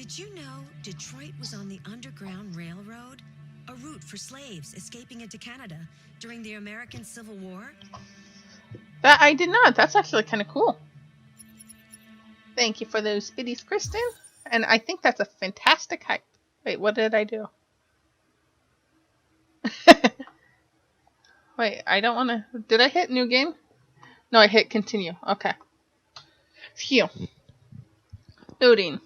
Did you know Detroit was on the Underground Railroad? A route for slaves escaping into Canada during the American Civil War? That I did not. That's actually kind of cool. Thank you for those biddies, Kristen. And I think that's a fantastic hype. Wait, what did I do? Wait, I don't want to... Did I hit new game? No, I hit continue. Okay. Phew. Loading.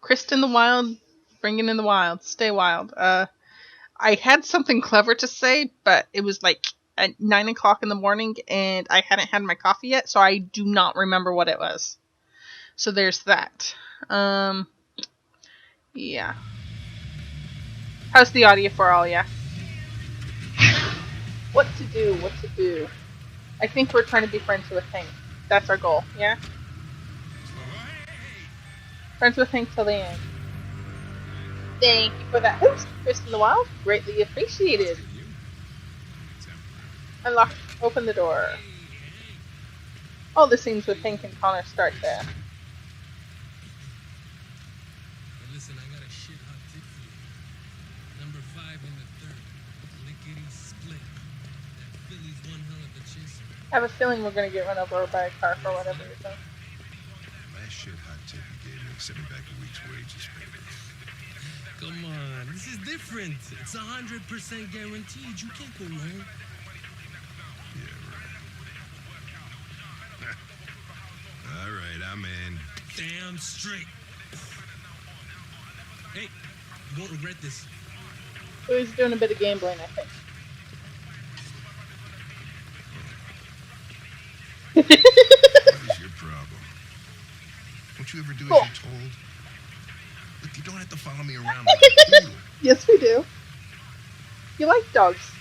Kristen the Wild, bringing in the wild. Stay wild. I had something clever to say, but it was like at 9 o'clock in the morning, and I hadn't had my coffee yet, so I do not remember what it was. So there's that. Yeah. How's the audio for all ya? What to do, what to do. I think we're trying to be friends with Hank. That's our goal, yeah? Friends with Hank till the end. Thank you for that host, Kristen the Wild. Greatly appreciated. Unlock, open the door. All the scenes with Hank and Connor start there. Listen, I got a shit hot tip for you. Number 5 in the third. Lickety split. That Philly's one hell of a chaser. I have a feeling we're gonna get run over by a car for whatever reason. Last shit hot tip you gave me sent me back a week's wages, baby. Come on, this is different. It's 100% guaranteed. You can't go wrong. Yeah, right. All right, I'm in. Damn straight. Hey, you won't regret this. So he's doing a bit of gambling, I think. What is your problem? Don't you ever do as you're told? Look, you don't have to follow me around like a poodle. Yes, we do. You like dogs.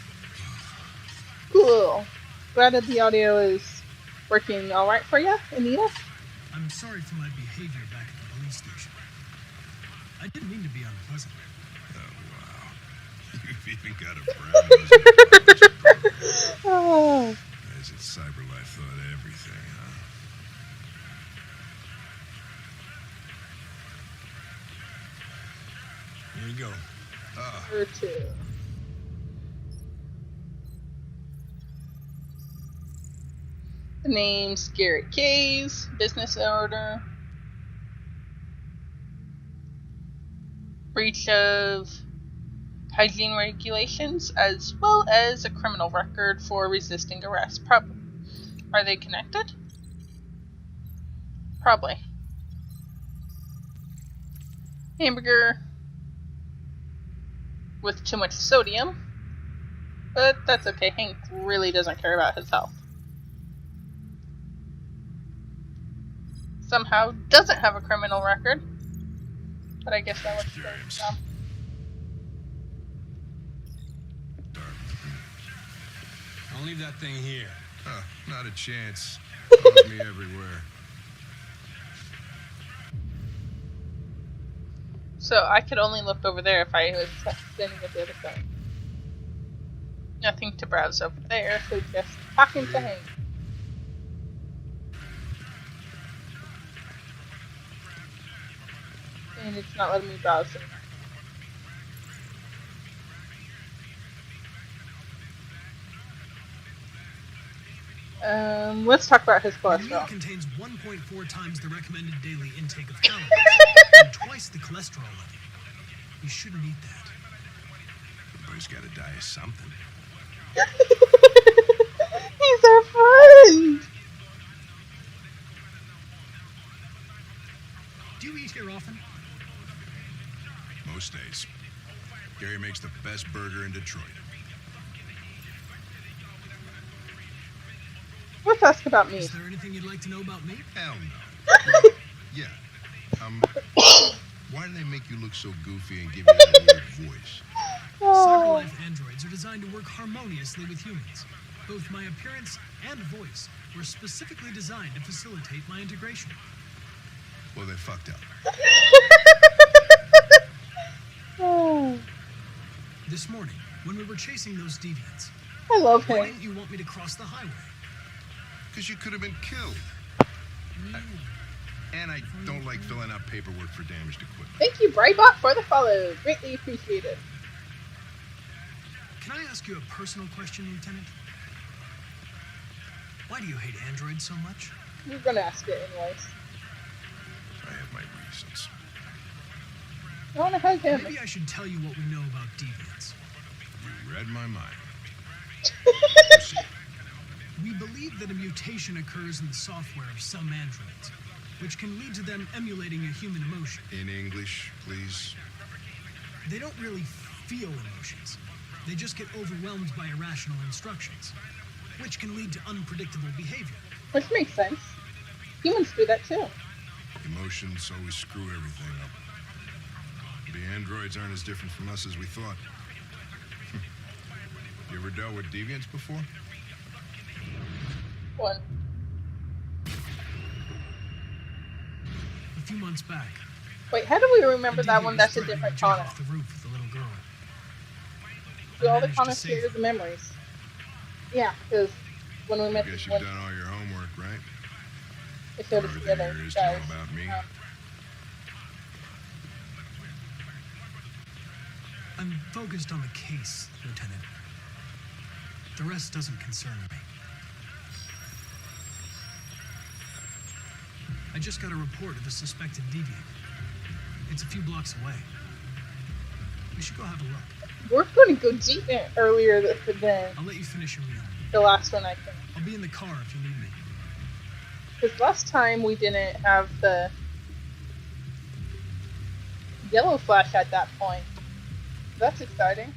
Cool. Glad that the audio is working alright for you, Anita? I'm sorry for my behavior back at the police station. I didn't mean to be unpleasant. Oh, wow. You've even got a brown nose. Oh. As if Cyberlife thought everything, huh? Here you go. Or two. The name's Garrett Kays, business order. Breach of hygiene regulations, as well as a criminal record for resisting arrest. Are they connected? Probably. Hamburger with too much sodium, but that's okay. Hank really doesn't care about his health. Somehow doesn't have a criminal record, but I guess that would be his job. I'll leave that thing here. Huh, not a chance. Follows me everywhere. So I could only look over there if I was standing at the other side. Nothing to browse over there, so just talking to Hank. And it's not letting me browse anymore. Let's talk about his The meal cholesterol. contains 1.4 times the recommended daily intake of calories and twice the cholesterol level. You shouldn't eat that. Everybody's got to die of something. He's our friend! Do you eat here often? Most days. Gary makes the best burger in Detroit. Let's ask about me. Is there anything you'd like to know about me? Hell no. Well, yeah. Why do they make you look so goofy and give you that weird voice? Oh. Cyberlife androids are designed to work harmoniously with humans. Both my appearance and voice were specifically designed to facilitate my integration. Well, they fucked up. Oh. This morning, when we were chasing those deviants, I love why him. didn't you want me to cross the highway? Because you could have been killed. And I don't like filling out paperwork for damaged equipment. Thank you, Brightbot, for the follow. Greatly appreciated. Can I ask you a personal question, Lieutenant? Why do you hate androids so much? You're gonna ask it anyways. I have my reasons. I wanna hug him. Maybe I should tell you what we know about deviants. You read my mind. We believe that a mutation occurs in the software of some androids, which can lead to them emulating a human emotion. In English, please. They don't really feel emotions. They just get overwhelmed by irrational instructions, which can lead to unpredictable behavior. Which makes sense. Humans do that too. Emotions always screw everything up. The androids aren't as different from us as we thought. You ever dealt with deviants before? One. A few months back, Wait, how do we remember that one? That's a different Connor. Connor. Off the roof with the little girl. Do all the managed to Connors save share the memories? Yeah, because when we met Guess this you've one, done all your homework, right? we showed us Everything together, there is to know guys. about me. I'm focused on the case, Lieutenant. The rest doesn't concern me. I just got a report of a suspected deviant. It's a few blocks away. We should go have a look. We're going to go deep in earlier than I'll let you finish your meal. the last one I think. I'll be in the car if you need me. Because last time we didn't have the yellow flash at that point. That's exciting.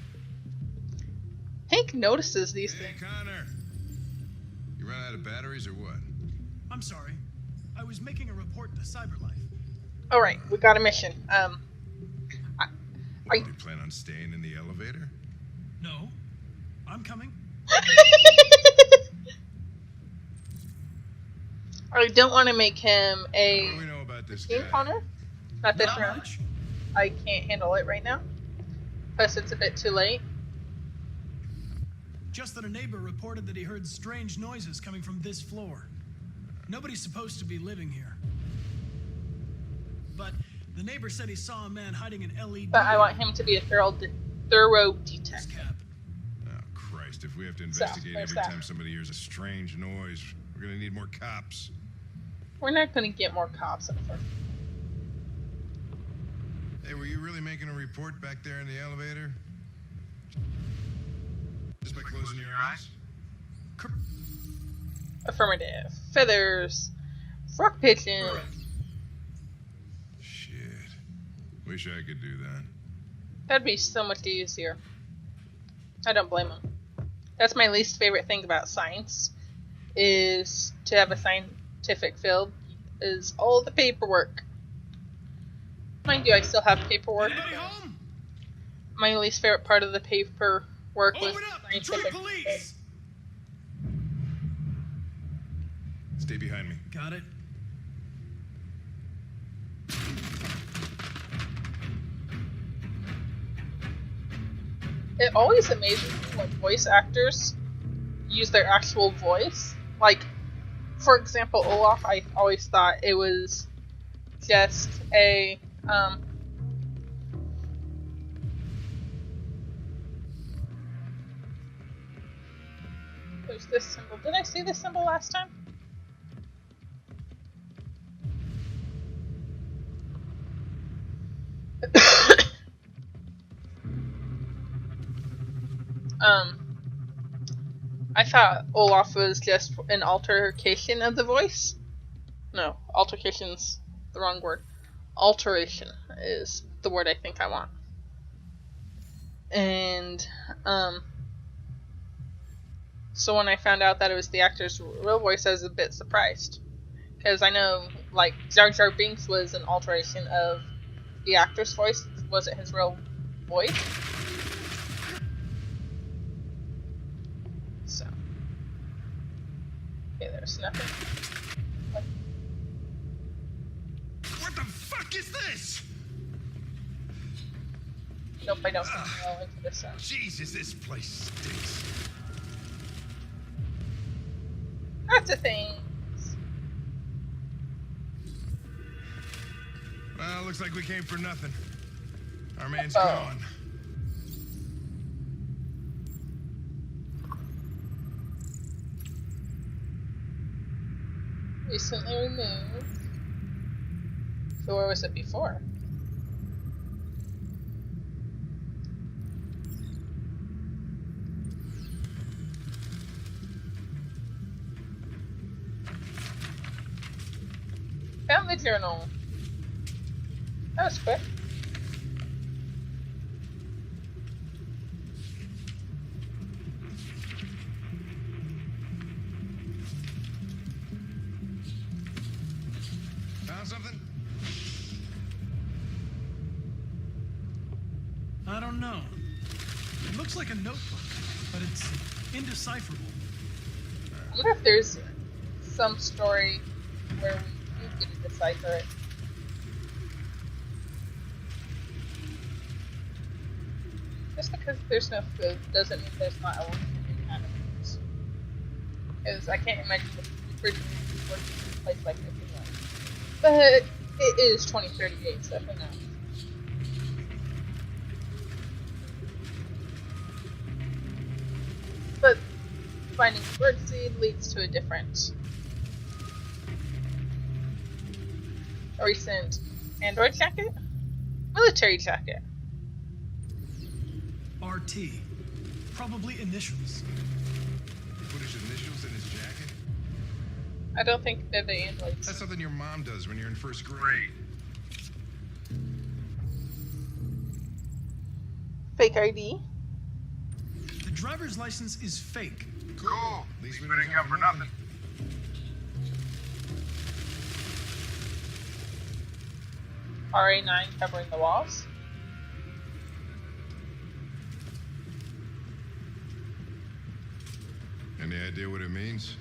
Hank notices these Hey, things. Connor. You run out of batteries or what? I'm sorry. I was making a report to CyberLife. Alright, we got a mission. What, do you plan on staying in the elevator? No, I'm coming. I don't want to make him What a do we know about this team guy? Connor. Not this Not round. much. I can't handle it right now. Plus it's a bit too late. Just that a neighbor reported that he heard strange noises coming from this floor. Nobody's supposed to be living here. But the neighbor said he saw a man hiding an LED. But I want him to be a thorough detective. His cap. Oh, Christ. If we have to So, investigate there's every that. time somebody hears a strange noise, we're going to need more cops. We're not going to get more cops at first. Hey, were you really making a report back there in the elevator? Just by closing your eyes? Affirmative. Feathers. Frog pigeon. Shit. Wish I could do that. That'd be so much easier. I don't blame him. That's my least favorite thing about science, is to have a scientific field, is all the paperwork. Mind you, I still have paperwork. Anybody home? My least favorite part of the paperwork was Open up! Detroit scientific. police! Stay behind me. Got it. It always amazes me when voice actors use their actual voice. Like, for example, Olaf, I always thought it was just a, there's this symbol. Did I see this symbol last time? I thought Olaf was just an altercation of the voice. No, altercation's the wrong word. Alteration is the word I think I want. And, so when I found out that it was the actor's real voice, I was a bit surprised. Because I know, like, Jar Jar Binks was an alteration of the actor's voice. Wasn't his real voice. So. Okay, there's nothing. What the fuck is this? Nope, I don't think I'll into this side. Jesus, this place stinks. Lots of things. Well, looks like we came for nothing. Our man's Oh. gone. Recently removed. So where was it before? Found the journal. That was quick. Found something? I don't know. It looks like a notebook, but it's indecipherable. I wonder if there's some story where we do get to decipher it. Just because there's no food doesn't mean there's not a animals. Because I can't imagine the refrigerator working in a place like this anyway. But it is 2038, so who knows? But finding birdseed leads to a different recent Android jacket? Military jacket. RT. Probably initials. He put his initials in his jacket? I don't think they're the androids. That's something your mom does when you're in first grade. Fake ID. The driver's license is fake. Cool. At least we didn't come for nothing. RA9 covering the walls. Any idea what it means?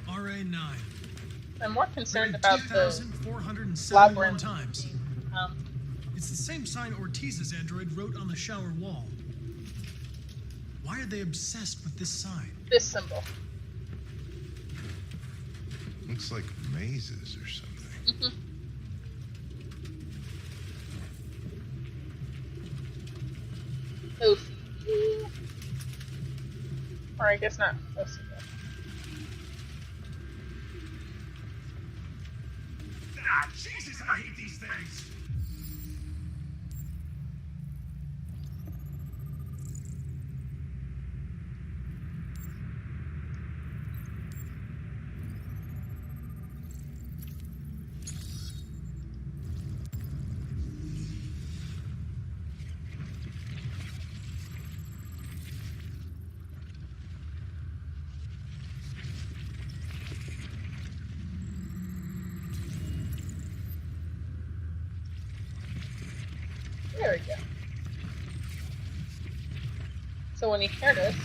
RA9. I'm more concerned Read about the 2,471 labyrinth. times. It's the same sign Ortiz's android wrote on the shower wall. Why are they obsessed with this sign? This symbol. Looks like mazes or something. Oof. Or I guess not. OCD. Ah, Jesus, I hate these things. There we go. So when he heard us,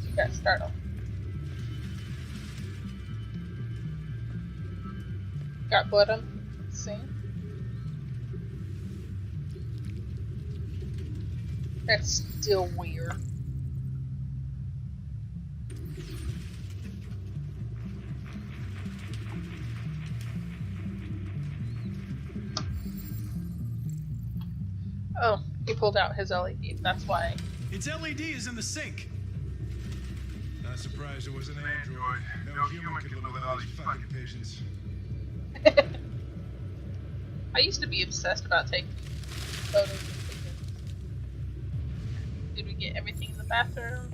he got startled. Got blood on the scene. That's still weird. Oh, he pulled out his LED. That's why. Its LED is in the sink. Not surprised it was an android. No human could live with all these fucking patients. I used to be obsessed about taking photos of pictures. Did we get everything in the bathroom?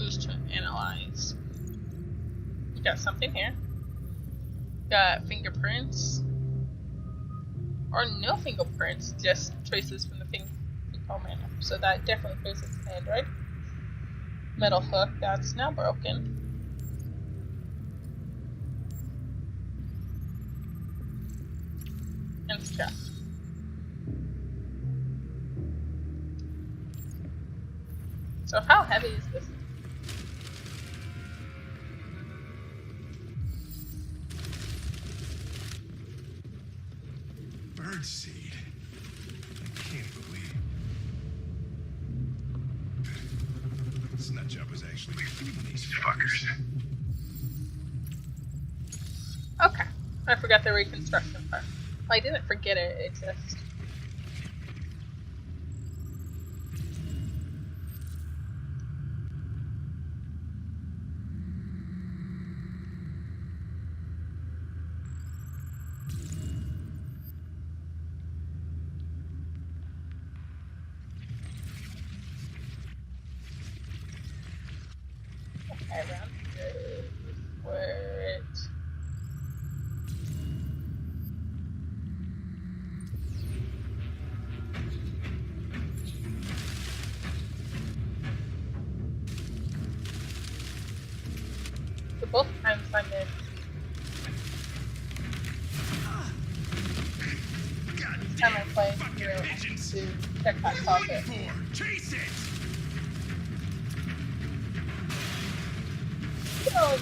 To analyze. We got something here. Got fingerprints. Or no fingerprints, just traces from the finger manner. So that definitely proves it's an android. Metal hook that's now broken. And strap. So how heavy is this? Birdseed. I can't believe this nut job was actually feeding these fuckers. Okay. I forgot the reconstruction part. Well, I didn't forget it exists. Okay, around here is where it... So both times I'm in. Each time I'm playing through, I need to check that socket. Chase it! Oh,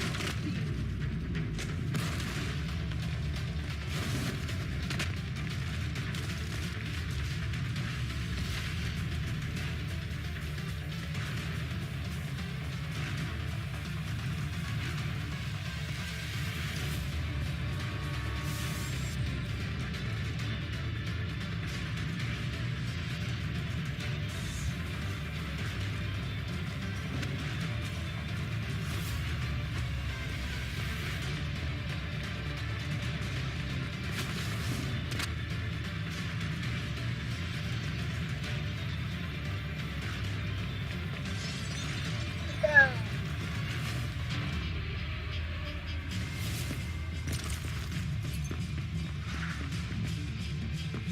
down.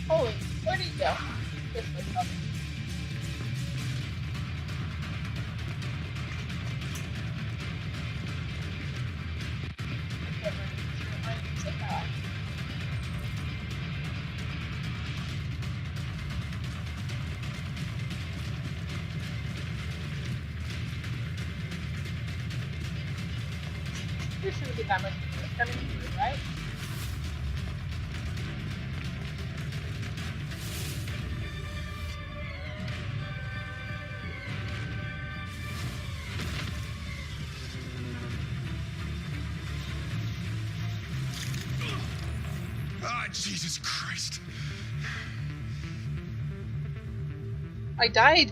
Holy, where did he go? This way, probably. I can't remember. I need to take that off. There shouldn't be that much coming through, right? Ah, Jesus Christ. I died.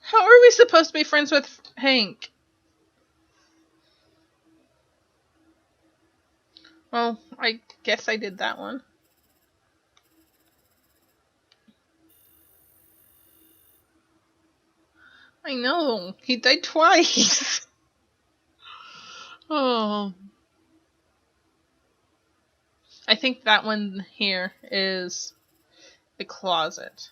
How are we supposed to be friends with Hank? Well, I guess I did that one. I know, he died twice. Oh. I think that one here is the closet.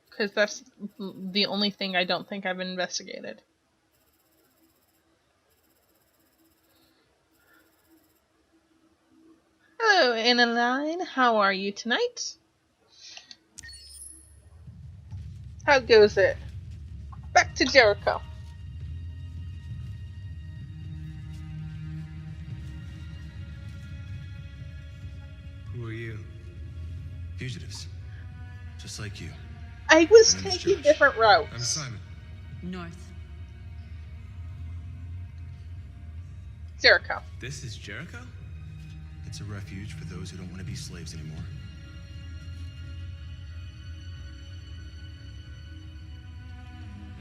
Because that's the only thing I don't think I've investigated. Hello, Annaline. How are you tonight? How goes it? Back to Jericho. Who are you? Fugitives. Just like you. I was My name is taking Josh. different routes. I'm Simon. North. Jericho. This is Jericho? It's a refuge for those who don't want to be slaves anymore.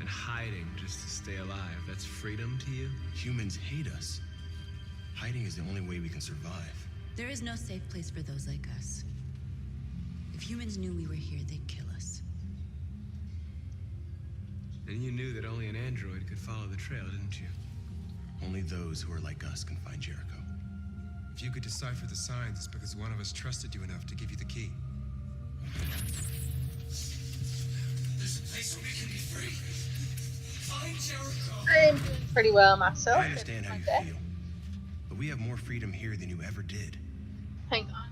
And hiding just to stay alive. That's freedom to you? Humans hate us. Hiding is the only way we can survive. There is no safe place for those like us. If humans knew we were here, they'd kill us. And you knew that only an android could follow the trail, didn't you? Only those who are like us can find Jericho. If you could decipher the signs, it's because one of us trusted you enough to give you the key. There's a place where we can be free. I'm doing pretty well myself. I understand how you Okay. feel, but we have more freedom here than you ever did. Hang on.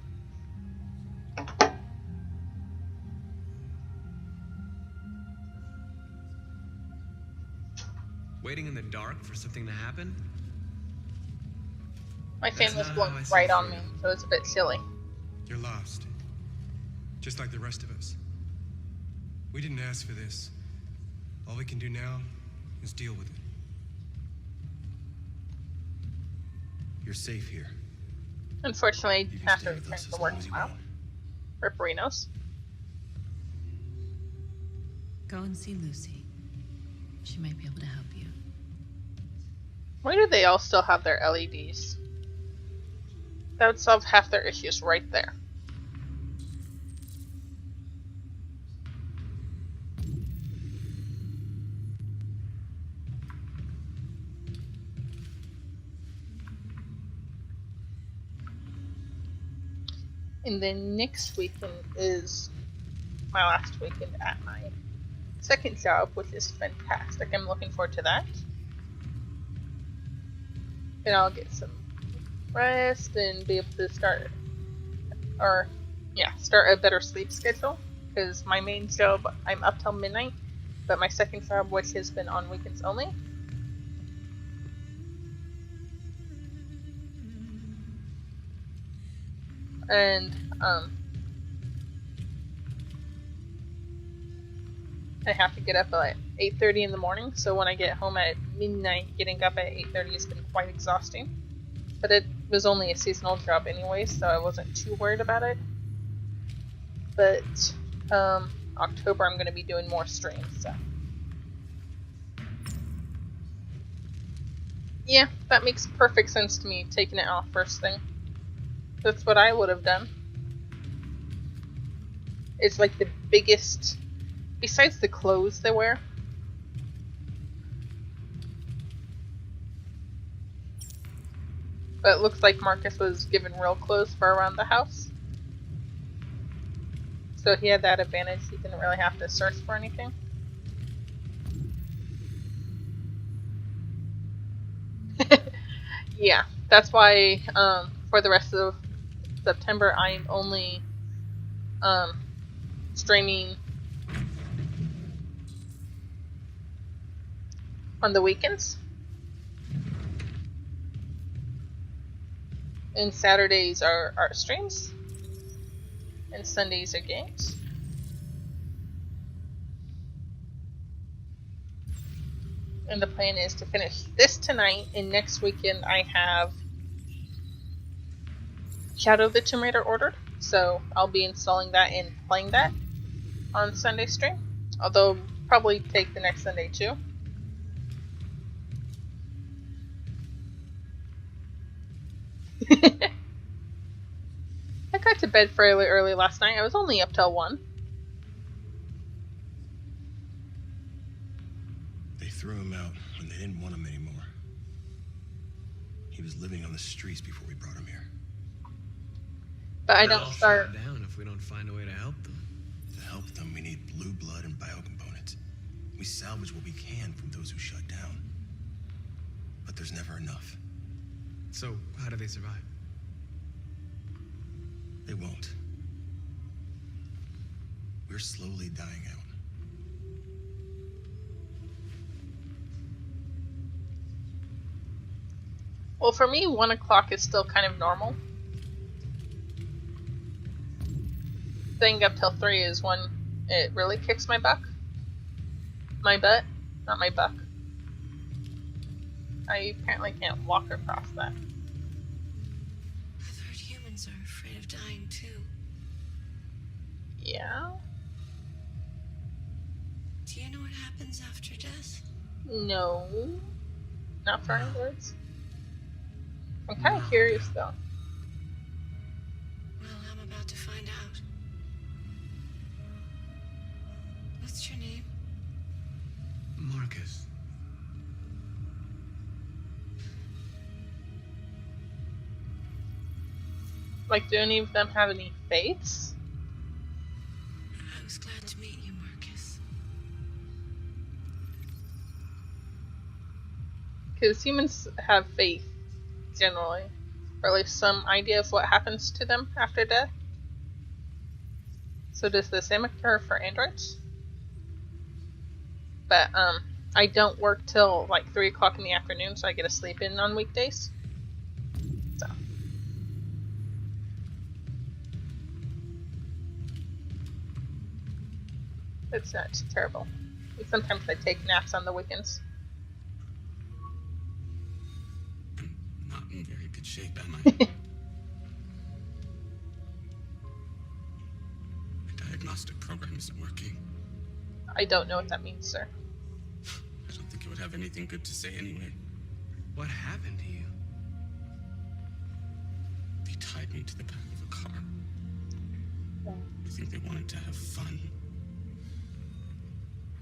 Waiting in the dark for something to happen? My fan That's was not blowing how I see right on me, freedom. so it's a bit chilly. You're lost. Just like the rest of us. We didn't ask for this. All we can do now is deal with it. You're safe here. Unfortunately, You I can have stay to with return us to as work long as you tomorrow. want. Ripperinos. Go and see Lucy. She might be able to help you. Why do they all still have their LEDs? That would solve half their issues right there. And then next weekend is my last weekend at my second job, which is fantastic. I'm looking forward to that. And I'll get some rest and be able to start a better sleep schedule. Because my main job, I'm up till midnight, but my second job, which has been on weekends only, and I have to get up at 8:30 in the morning, so when I get home at midnight, getting up at 8:30 has been quite exhausting. But it was only a seasonal job anyway, so I wasn't too worried about it. But October I'm going to be doing more streams, so yeah, that makes perfect sense to me, taking it off first thing. That's what I would have done. It's like the biggest, besides the clothes they wear. But it looks like Marcus was given real clothes for around the house. So he had that advantage, he didn't really have to search for anything. Yeah, that's why for the rest of September I'm only streaming on the weekends. And Saturdays are art streams. And Sundays are games. And the plan is to finish this tonight, and next weekend I have Shadow of the Tomb Raider ordered. So I'll be installing that and playing that on Sunday stream. Although probably take the next Sunday too. I got to bed fairly early last night. I was only up till 1. They threw him out when they didn't want him anymore. He was living on the streets before we brought him here. But I They'll don't all start. shut down if we don't find a way to help them. To help them, we need blue blood and biocomponents. We salvage what we can from those who shut down. But there's never enough. So, how do they survive? They won't. We're slowly dying out. Well, for me, 1 o'clock is still kind of normal. Staying up till 3 is when it really kicks my butt. My butt, not my buck. I apparently can't walk across that. I've heard humans are afraid of dying too. Yeah? Do you know what happens after death? No. Not for any words. I'm kind of curious though. Well, I'm about to find out. What's your name? Marcus. Like, do any of them have any faiths? I was glad to meet you, Marcus. because humans have faith, generally. Or at least some idea of what happens to them after death. So does the same occur for androids? But, I don't work till like 3 o'clock in the afternoon, so I get to sleep in on weekdays. So. It's not too terrible. Sometimes I take naps on the weekends. I'm not in very good shape, am I? My diagnostic program isn't working. I don't know what that means, sir. I don't think it would have anything good to say anyway. What happened to you? They tied me to the back of a car. I think they wanted to have fun.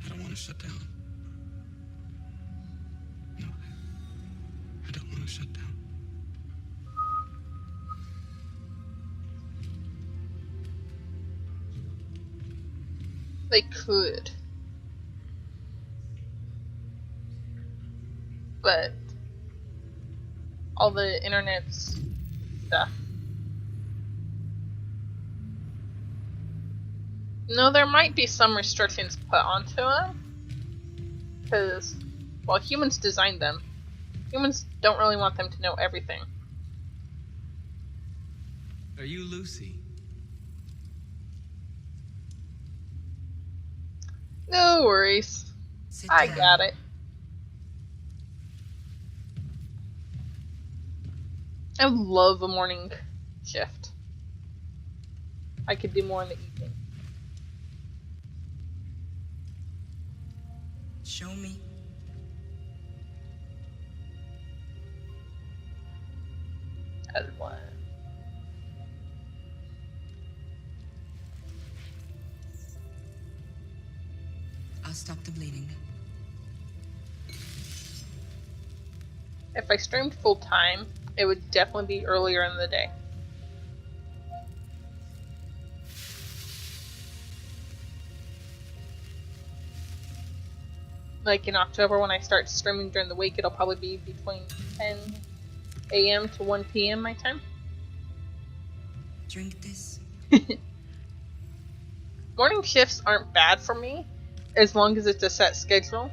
I don't want to shut down. No, I don't want to shut down. They could. But all the internet's stuff. No, there might be some restrictions put onto them. Because, well, humans designed them. Humans don't really want them to know everything. Are you Lucy? No worries. I got it. I love a morning shift. I could do more in the evening. Show me. As one. I'll stop the bleeding. If I streamed full time, it would definitely be earlier in the day. Like in October when I start streaming during the week, it'll probably be between 10 a.m. to 1 p.m. my time. Drink this. Morning shifts aren't bad for me, as long as it's a set schedule.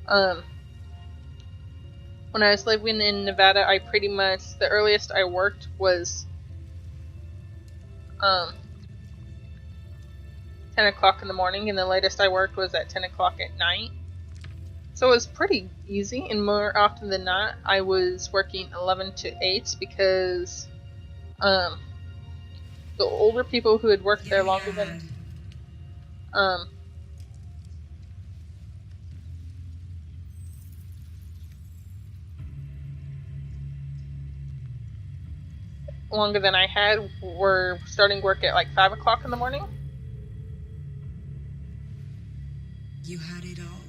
When I was living in Nevada, I pretty much, the earliest I worked was 10 o'clock in the morning, and the latest I worked was at 10 o'clock at night. So it was pretty easy, and more often than not, I was working 11 to 8 because the older people who had worked there longer than I had were starting work at like 5 o'clock in the morning. You had it all,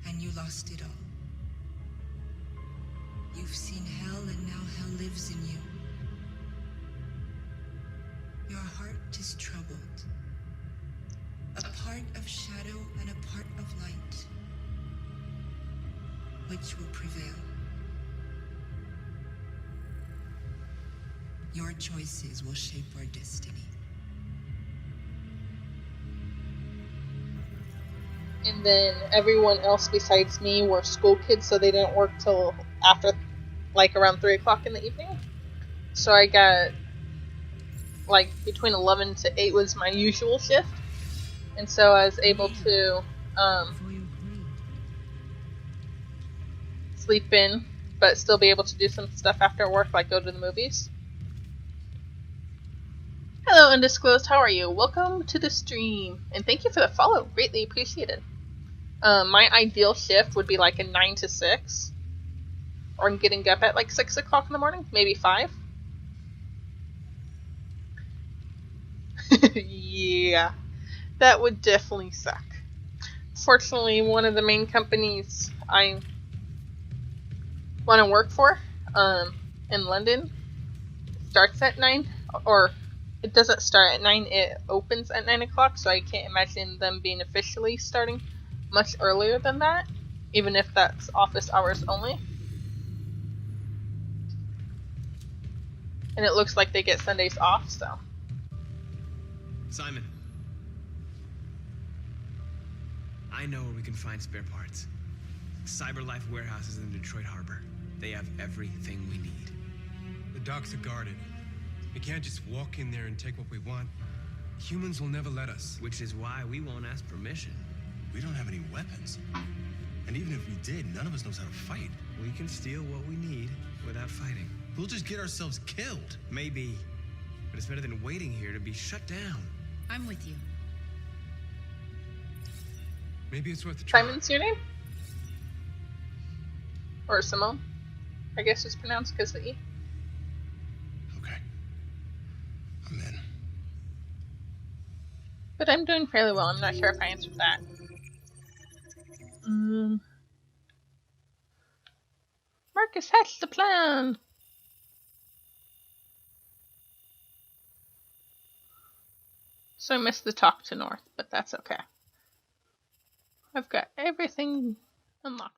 and you lost it all. You've seen hell, and now hell lives in you. Your heart is troubled. A part of shadow and a part of light. Which will prevail? Your choices will shape our destiny. And then everyone else besides me were school kids, so they didn't work till after, like, around 3 o'clock in the evening. So I got, like, between 11 to 8 was my usual shift. And so I was able to sleep in, but still be able to do some stuff after work, like go to the movies. Hello, Undisclosed, how are you? Welcome to the stream, and thank you for the follow, greatly appreciated. My ideal shift would be like a 9 to 6, or I'm getting up at like 6 o'clock in the morning, maybe 5. Yeah, that would definitely suck. Fortunately, one of the main companies I want to work for, in London, starts at 9, or it doesn't start at 9, it opens at 9 o'clock, so I can't imagine them being officially starting much earlier than that. even if that's office hours only. And it looks like they get Sundays off, so. Simon. I know where we can find spare parts. CyberLife warehouses in Detroit Harbor. They have everything we need. The docks are guarded. We can't just walk in there and take what we want. Humans will never let us. Which is why we won't ask permission. We don't have any weapons. And even if we did, none of us knows how to fight. We can steal what we need without fighting. We'll just get ourselves killed. Maybe. But it's better than waiting here to be shut down. I'm with you. Maybe it's worth a try. Simon's your name? Or Simone? I guess it's pronounced because of the E. Okay. I'm in. But I'm doing fairly well. I'm not sure if I answered that. Marcus hatched the plan! So I missed the talk to North, but that's okay. I've got everything unlocked.